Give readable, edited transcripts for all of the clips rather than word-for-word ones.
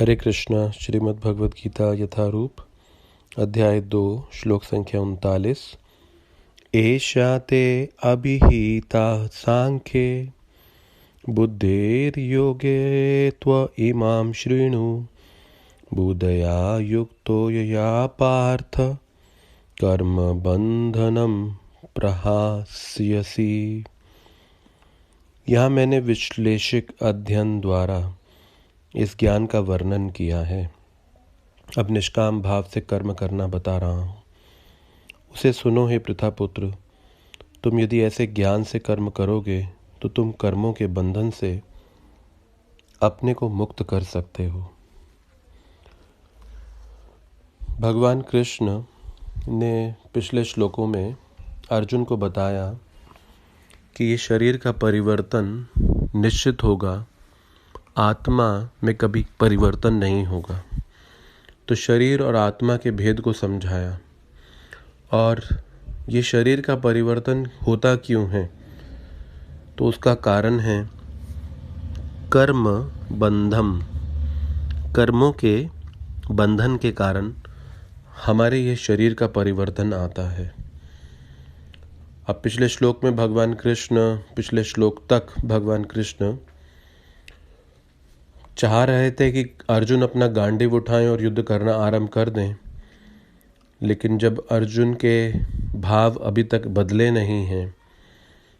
हरे कृष्णा। श्रीमद् भगवद गीता यथारूप अध्याय 2 श्लोक संख्या 39। एषा ते अभिहिता सांख्ये बुद्धिर्योगे त्व इमां शृणु बुद्धया युक्तो यया पार्थ कर्म बंधनम प्रहास्यसि। यहाँ मैंने विश्लेषिक अध्ययन द्वारा इस ज्ञान का वर्णन किया है। अब निष्काम भाव से कर्म करना बता रहा हूँ। उसे सुनो हे पृथापुत्र, तुम यदि ऐसे ज्ञान से कर्म करोगे तो तुम कर्मों के बंधन से अपने को मुक्त कर सकते हो। भगवान कृष्ण ने पिछले श्लोकों में अर्जुन को बताया कि ये शरीर का परिवर्तन निश्चित होगा, आत्मा में कभी परिवर्तन नहीं होगा। तो शरीर और आत्मा के भेद को समझाया। और ये शरीर का परिवर्तन होता क्यों है, तो उसका कारण है कर्म बंधम। कर्मों के बंधन के कारण हमारे ये शरीर का परिवर्तन आता है। अब पिछले श्लोक में पिछले श्लोक तक भगवान कृष्ण चाह रहे थे कि अर्जुन अपना गांडीव उठाएं और युद्ध करना आरंभ कर दें, लेकिन जब अर्जुन के भाव अभी तक बदले नहीं हैं,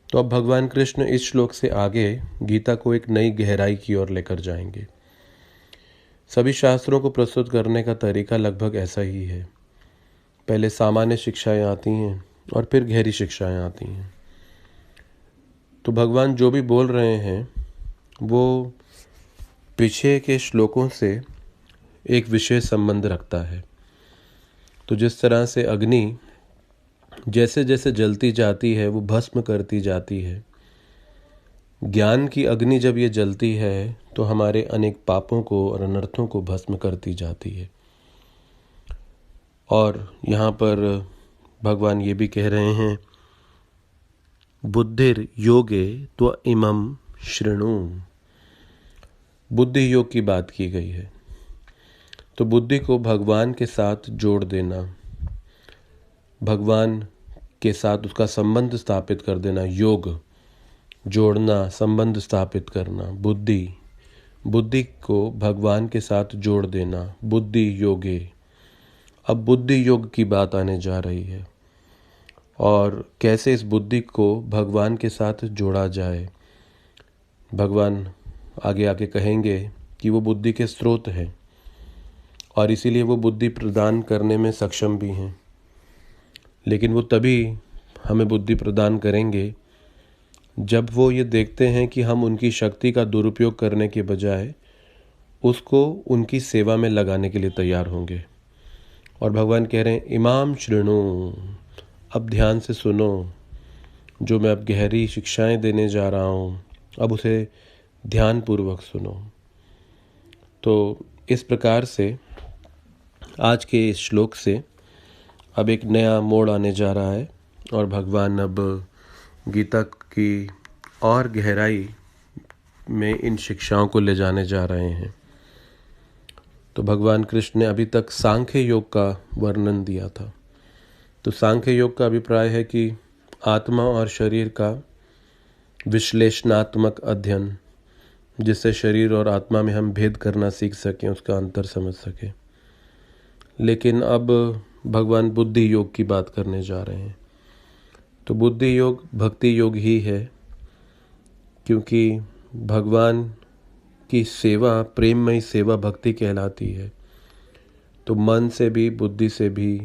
तो अब भगवान कृष्ण इस श्लोक से आगे गीता को एक नई गहराई की ओर लेकर जाएंगे। सभी शास्त्रों को प्रस्तुत करने का तरीका लगभग ऐसा ही है। पहले सामान्य शिक्षाएं आती हैं और फिर गहरी शिक्षाएं आती हैं। तो भगवान जो भी बोल रहे हैं वो पीछे के श्लोकों से एक विशेष संबंध रखता है। तो जिस तरह से अग्नि जैसे जैसे जलती जाती है वो भस्म करती जाती है, ज्ञान की अग्नि जब ये जलती है तो हमारे अनेक पापों को और अनर्थों को भस्म करती जाती है। और यहाँ पर भगवान ये भी कह रहे हैं, बुद्धिर योगे त्व इमं शृणु। बुद्धि योग की बात की गई है। तो बुद्धि को भगवान के साथ जोड़ देना, भगवान के साथ उसका संबंध स्थापित कर देना, योग जोड़ना, संबंध स्थापित करना, बुद्धि को भगवान के साथ जोड़ देना, बुद्धि योगे। अब बुद्धि योग की बात आने जा रही है और कैसे इस बुद्धि को भगवान के साथ जोड़ा जाए। भगवान आगे आगे कहेंगे कि वो बुद्धि के स्रोत हैं और इसीलिए वो बुद्धि प्रदान करने में सक्षम भी हैं। लेकिन वो तभी हमें बुद्धि प्रदान करेंगे जब वो ये देखते हैं कि हम उनकी शक्ति का दुरुपयोग करने के बजाय उसको उनकी सेवा में लगाने के लिए तैयार होंगे। और भगवान कह रहे हैं, इमाम शृणु, अब ध्यान से सुनो। जो मैं अब गहरी शिक्षाएं देने जा रहा हूँ, अब उसे ध्यानपूर्वक सुनो। तो इस प्रकार से आज के इस श्लोक से अब एक नया मोड़ आने जा रहा है और भगवान अब गीता की और गहराई में इन शिक्षाओं को ले जाने जा रहे हैं। तो भगवान कृष्ण ने अभी तक सांख्य योग का वर्णन दिया था। तो सांख्य योग का अभिप्राय है कि आत्मा और शरीर का विश्लेषणात्मक अध्ययन, जिससे शरीर और आत्मा में हम भेद करना सीख सकें, उसका अंतर समझ सकें। लेकिन अब भगवान बुद्धि योग की बात करने जा रहे हैं। तो बुद्धि योग भक्ति योग ही है, क्योंकि भगवान की सेवा, प्रेममयी सेवा भक्ति कहलाती है। तो मन से भी, बुद्धि से भी,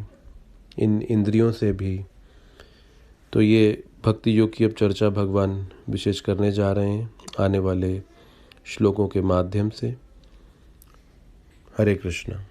इन इंद्रियों से भी। तो ये भक्ति योग की अब चर्चा भगवान विशेष करने जा रहे हैं आने वाले श्लोकों के माध्यम से। हरे कृष्णा।